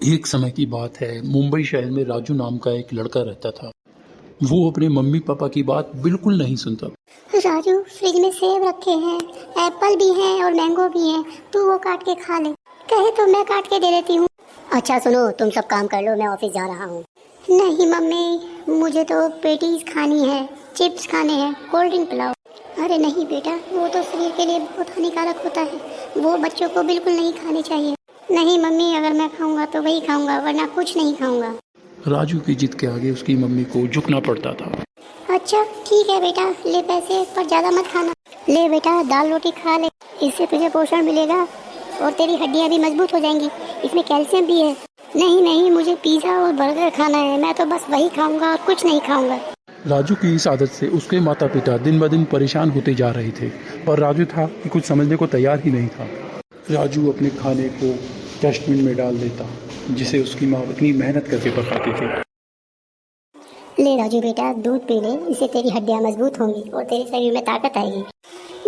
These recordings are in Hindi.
एक समय की बात है, मुंबई शहर में राजू नाम का एक लड़का रहता था। वो अपने मम्मी पापा की बात बिल्कुल नहीं सुनता। राजू, फ्रिज में सेब रखे हैं, एप्पल भी हैं और मैंगो भी हैं। तू वो काट के खा ले। कहे तो मैं काट के दे देती हूँ। अच्छा सुनो, तुम सब काम कर लो, मैं ऑफिस जा रहा हूँ। नहीं मम्मी, मुझे तो पेटीज खानी है, चिप्स खाने हैं, कोल्ड ड्रिंक पिलाओ। अरे नहीं बेटा, वो तो शरीर के लिए बहुत हानिकारक होता है, वो बच्चों को बिल्कुल नहीं खानी चाहिए। नहीं मम्मी, अगर मैं खाऊंगा तो वही खाऊंगा, वरना कुछ नहीं खाऊंगा। राजू की जिद के आगे उसकी मम्मी को झुकना पड़ता था। अच्छा ठीक है बेटा, ले पैसे, पर ज्यादा मत खाना। ले बेटा, दाल रोटी खा ले, इससे तुझे पोषण मिलेगा और तेरी हड्डियां भी मजबूत हो जाएंगी, इसमें कैल्शियम भी है। नहीं नहीं, मुझे पिज्जा और बर्गर खाना है, मैं तो बस वही खाऊंगा और कुछ नहीं खाऊंगा। राजू की इस आदत से उसके माता पिता दिन ब दिन परेशान होते जा रहे थे, पर राजू था कि कुछ समझने को तैयार ही नहीं था। राजू अपने खाने को डस्टबिन में डाल देता, जिसे उसकी माँ इतनी मेहनत करके पकाती थी। ले राजू बेटा, दूध पी ले, इससे तेरी हड्डियां मजबूत होंगी और तेरे शरीर में ताकत आएगी।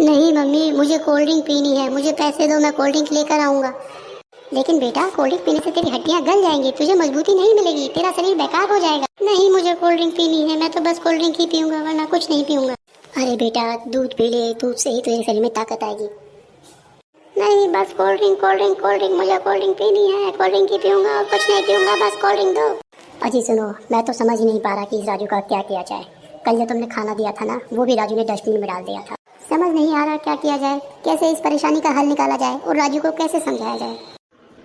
नहीं मम्मी, मुझे कोल्ड ड्रिंक पीनी है, मुझे पैसे दो, मैं कोल्ड ड्रिंक लेकर आऊंगा। लेकिन बेटा, कोल्ड ड्रिंक पीने से तेरी हड्डियां गल जाएंगी, तुझे मजबूती नहीं मिलेगी, तेरा शरीर बेकार हो जाएगा। नहीं, मुझे कोल्ड ड्रिंक पीनी है, मैं तो बस कोल्ड ड्रिंक ही पीऊंगा, वरना कुछ नहीं पीऊंगा। अरे बेटा, दूध पी ले, दूध से ही तेरे शरीर में ताकत आएगी। नहीं, बस cold drink cold drink cold drink, मुझे कोल्ड ड्रिंक पीनी है, कोल्ड ड्रिंक ही पीऊंगा और कुछ नहीं पीऊंगा, बस कोल्ड ड्रिंक दो। अजी सुनो, मैं तो समझ ही नहीं पा रहा कि इस राजू का क्या किया जाए। कल जो तुमने खाना दिया था ना, वो भी राजू ने डस्टबिन में डाल दिया था। समझ नहीं आ रहा क्या किया जाए, कैसे इस परेशानी का हल निकाला जाए और राजू को कैसे समझाया जाए।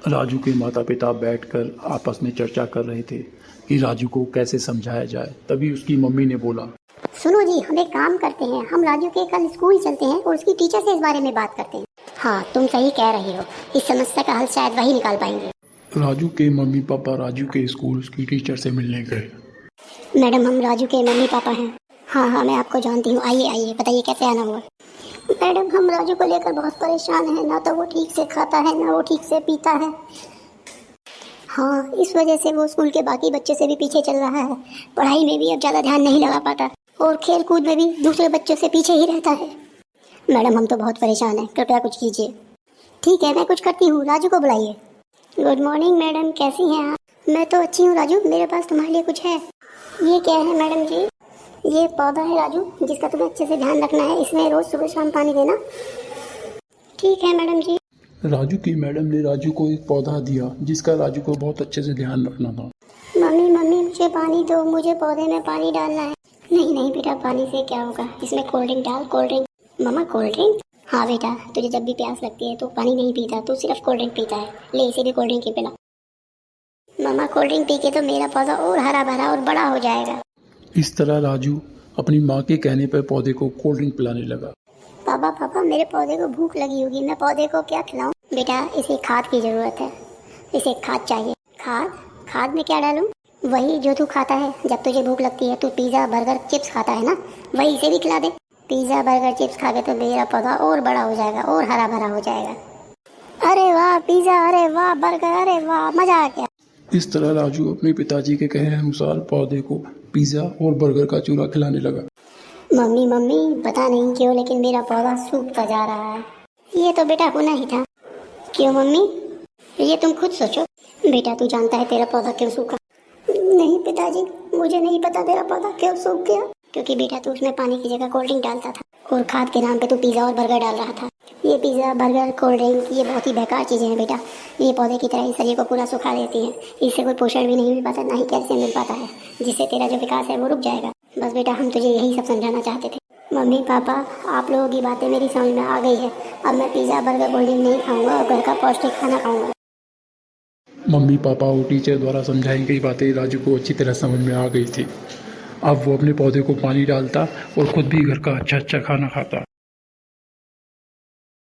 राजू के माता पिता बैठकर आपस में चर्चा कर रहे थे कि राजू को कैसे समझाया जाए। तभी उसकी मम्मी ने बोला, सुनो जी, हम एक काम करते हैं, हम राजू के कल स्कूल चलते हैं और उसकी टीचर से इस बारे में बात करते हैं। हाँ, तुम सही कह रही हो, इस समस्या का हल शायद वही निकाल पाएंगे। राजू के मम्मी पापा राजू के स्कूल की टीचर से मिलने गए। मैडम, हम राजू के मम्मी पापा हैं। हाँ हाँ, मैं आपको जानती हूँ, आइए आइए, बताइए कैसे आना हुआ। मैडम, हम राजू को लेकर बहुत परेशान हैं, ना तो वो ठीक से खाता है, ना वो ठीक से पीता है। हाँ, इस वजह से वो स्कूल के बाकी बच्चे से भी पीछे चल रहा है, पढ़ाई में भी अब ज़्यादा ध्यान नहीं लगा पाता और खेल कूद में भी दूसरे बच्चों से पीछे ही रहता है। मैडम, हम तो बहुत परेशान हैं, कृपया कुछ कीजिए। ठीक है, मैं कुछ करती हूँ, राजू को बुलाइए। गुड मॉर्निंग मैडम, कैसी हैं आप? मैं तो अच्छी हूँ राजू, मेरे पास तुम्हारे लिए कुछ है। ये क्या है मैडम जी? ये पौधा है राजू, जिसका तुम्हें अच्छे से ध्यान रखना है, इसमें रोज सुबह शाम पानी देना। ठीक है मैडम जी। राजू की मैडम ने राजू को एक पौधा दिया, जिसका राजू को बहुत अच्छे से ध्यान रखना था। मम्मी मम्मी, मुझे पानी दो, मुझे पौधे में पानी डालना है। नहीं नहीं बेटा, पानी से क्या होगा, इसमें कोल्ड ड्रिंक डाल। Cold drink? मम्मा कोल्ड ड्रिंक? हाँ बेटा, तुझे जब भी प्यास लगती है तो पानी नहीं पीता, तू सिर्फ कोल्ड ड्रिंक पीता है, ले इसे भी कोल्ड ड्रिंक ही पिला। मम्मा, कोल्ड ड्रिंक पी के तो मेरा पौधा और हरा भरा और बड़ा हो जाएगा। इस तरह राजू अपनी माँ के कहने पर पौधे को कोल्ड ड्रिंक पिलाने लगा। पापा पापा, मेरे पौधे को भूख लगी होगी, मैं पौधे को क्या खिलाऊं? बेटा, इसे खाद की जरूरत है, इसे खाद चाहिए। खाद? खाद में क्या डालूं? वही जो तू खाता है, जब तुझे भूख लगती है, तू पिज्जा बर्गर चिप्स खाता है ना, वही इसे भी खिला दे। पिज्जा बर्गर चिप्स खा के तो मेरा पौधा और बड़ा हो जाएगा और हरा भरा हो जाएगा। अरे वाह पिज्जा, अरे वाह बर्गर, अरे वाह, मजा आ गया। इस तरह राजू अपने पिताजी के कहने अनुसार पौधे को पिज्जा और बर्गर का चूरा खिलाने लगा। मम्मी मम्मी, पता नहीं क्यों लेकिन मेरा पौधा सूखता जा रहा है। ये तो बेटा होना ही था। क्यों मम्मी? ये तुम खुद सोचो। बेटा, तू जानता है तेरा पौधा क्यों सूखा? नहीं पिताजी, मुझे नहीं पता मेरा पौधा क्यों सूख गया। क्योंकि बेटा, तू उसमें पानी की जगह कोल्ड ड्रिंक डालता था और खाद के नाम पे तू पिज्जा और बर्गर डाल रहा था। ये पिज्जा बर्गर कोल्ड ड्रिंक, ये बहुत ही बेकार चीज़ें हैं बेटा। ये पौधे की तरह ही शरीर को पूरा सुखा देती हैं, इससे कोई पोषण भी नहीं मिल पाता, ना ही कैल्शियम मिल पाता है, जिससे तेरा जो विकास है वो रुक जाएगा। बस बेटा, हम तुझे यही सब समझाना चाहते थे। मम्मी पापा, आप लोगों की बातें मेरी समझ में आ गई है, अब मैं पिज्जा बर्गर कोल्ड ड्रिंक नहीं खाऊंगा और घर का पौष्टिक खाना खाऊंगा। मम्मी पापा और टीचर द्वारा समझाई गई बातें राजू को अच्छी तरह समझ में आ गई थी। अब वो अपने पौधे को पानी डालता और खुद भी घर का अच्छा अच्छा खाना खाता।